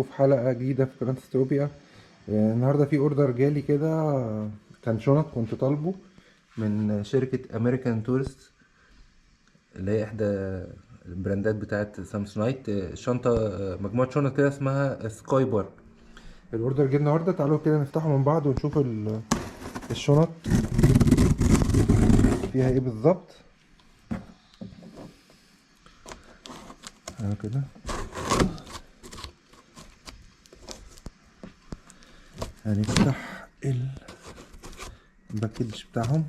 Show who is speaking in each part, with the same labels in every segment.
Speaker 1: في حلقة جديدة في قناة استروبيا. النهاردة في اوردر جالي كده، كان شنط كنت طالبه من شركة امريكان تورست اللي هي احدى البراندات بتاعت سامسونايت. شنطة، مجموعة شنط كده اسمها سكاي بار. الاوردر جه النهاردة، تعالوا كده نفتحه من بعض ونشوف الشنط فيها ايه بالظبط. كده هنفتح الباكج بتاعهم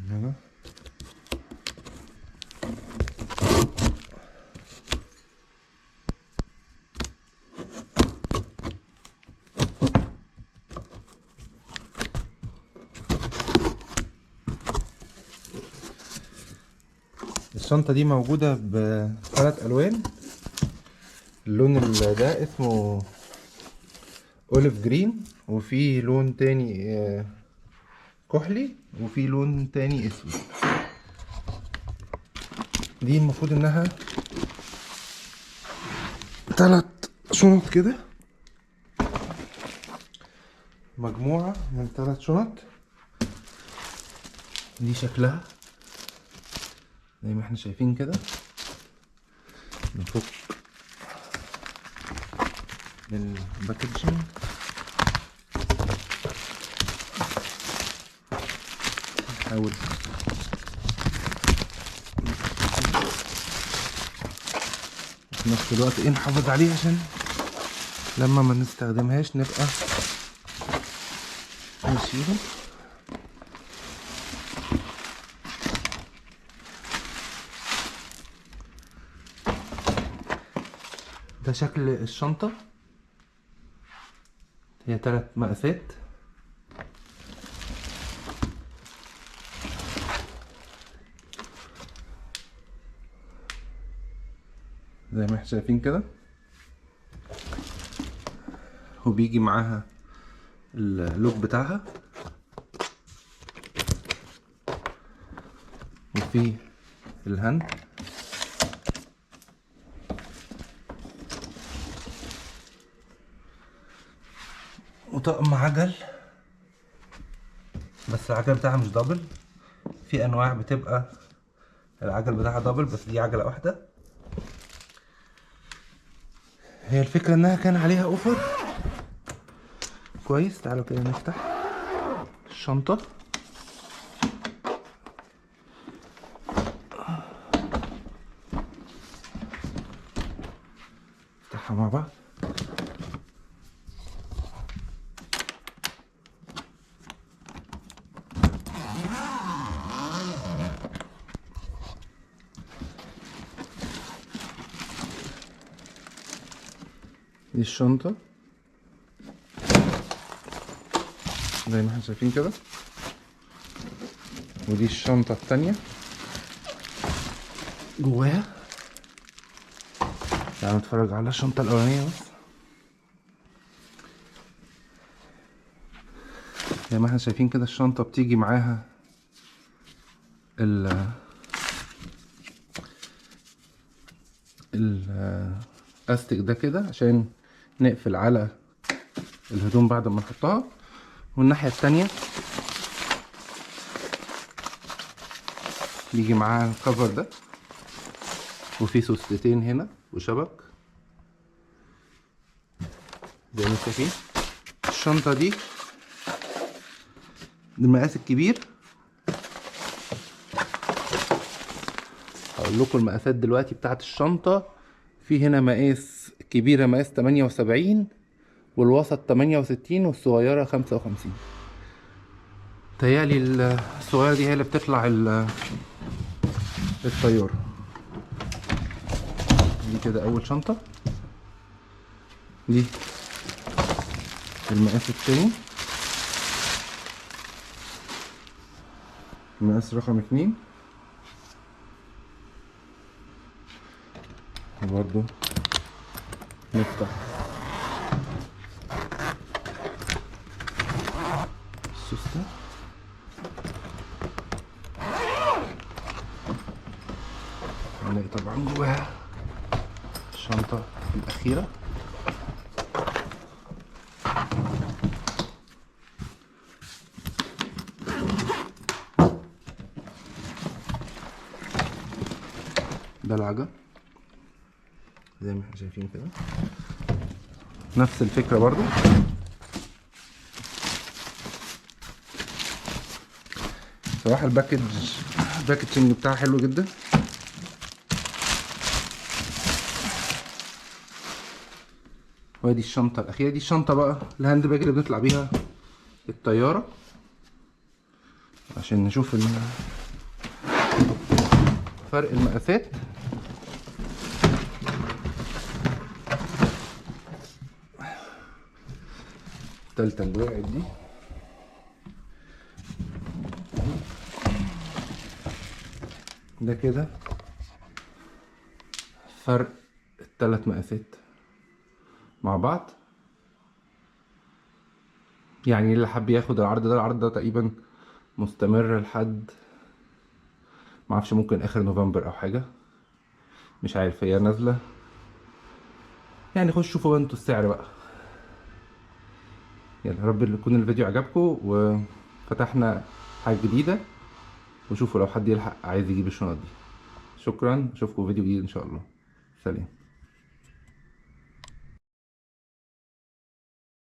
Speaker 1: هنا. الشنطة دي موجودة بثلاث ألوان. اللون ده اسمه أوليف جرين، وفي لون تاني كحلي، وفي لون تاني اسود. دي المفروض انها تلات شنط كده، مجموعة من تلات شنط. دي شكلها زي ما احنا شايفين كده. نفك الباكجينج. نحاول في نفس الوقت نحافظ عليه عشان لما ما نستخدمهاش نبقى نشيله. ده شكل الشنطة، هي 3 مقاسات. زي ما احنا شايفين كده، وبيجي معاها اللوك بتاعها، وفي الهاند وطقم عجل، بس العجل بتاعها مش دبل. في انواع بتبقى العجل بتاعها دبل، بس دي عجلة واحدة. هي الفكرة انها كان عليها اوفر كويس. تعالوا كده نفتح الشنطة. نفتحها مع بعض. دي الشنطة زي ما احنا شايفين كده، ودي الشنطة التانية جواها. تعالوا نتفرج على الشنطة الأولانية بس. زي ما احنا شايفين كده، الشنطة بتيجي معاها الاستيك ده كده عشان نقفل على الهدوم بعد ما نحطها. والناحية التانية بيجي معاها الكفر ده، وفي سوستتين هنا وشبك زي ما شايفين. الشنطة دي المقاس الكبير. هقول لكم المقاسات دلوقتي بتاعت الشنطة. في هنا مقاس كبيرة مقاس 78، والوسط 68، والصغيرة 55. تهيألي الصغيرة دي هي اللي بتطلع الطيارة. دي كده أول شنطة. دي المقاس التاني، المقاس رقم 2. وبرضو نفتح السوستة. هنلاقي طبعا جواها الشنطة الأخيرة. ده العجل زي ما احنا شايفين كده، نفس الفكرة برضو. صراحة الباكجينج بتاعها حلو جدا. وادي الشنطة الأخيرة. دي الشنطة بقى الهاند باج اللي بنطلع بيها الطيارة، عشان نشوف فرق المقاسات. التالتة اللي وقعت دي ده كده فرق التلات مقاسات مع بعض. يعني اللي حب ياخد العرض ده، العرض ده تقريبا مستمر لحد معرفش ممكن اخر نوفمبر او حاجة، مش عارف هي نازلة يعني. خش شوفوا انتوا السعر بقى. يلا رب يكون الفيديو عجبكم وفتحنا حاجة جديدة، وشوفوا لو حد يلحق عايز يجيب الشنط دي. شكرا، اشوفكم في فيديو جديد ان شاء الله. سلام.